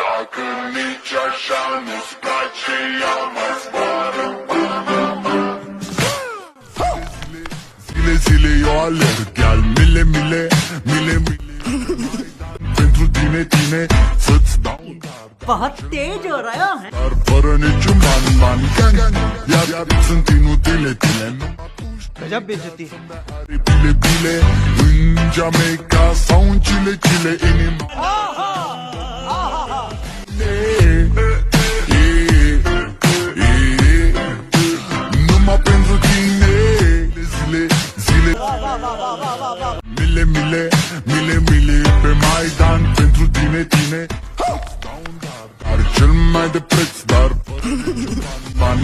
Dacă nici așa nu-ți place, ia mai zboară. Zile eu alerg, al mile pentru tine, să-ți dau un dar. बहुत तेज हो रहा है Dar fără niciun ban, iar sunt inutile tine. गजब बेइज्जती Bile, în Jamaica sau în Chile, inima. Numai pentru tine. Zile, mile pe Maidan pentru tine. Dau un dar cel mai de preț, dar fără niciun ban.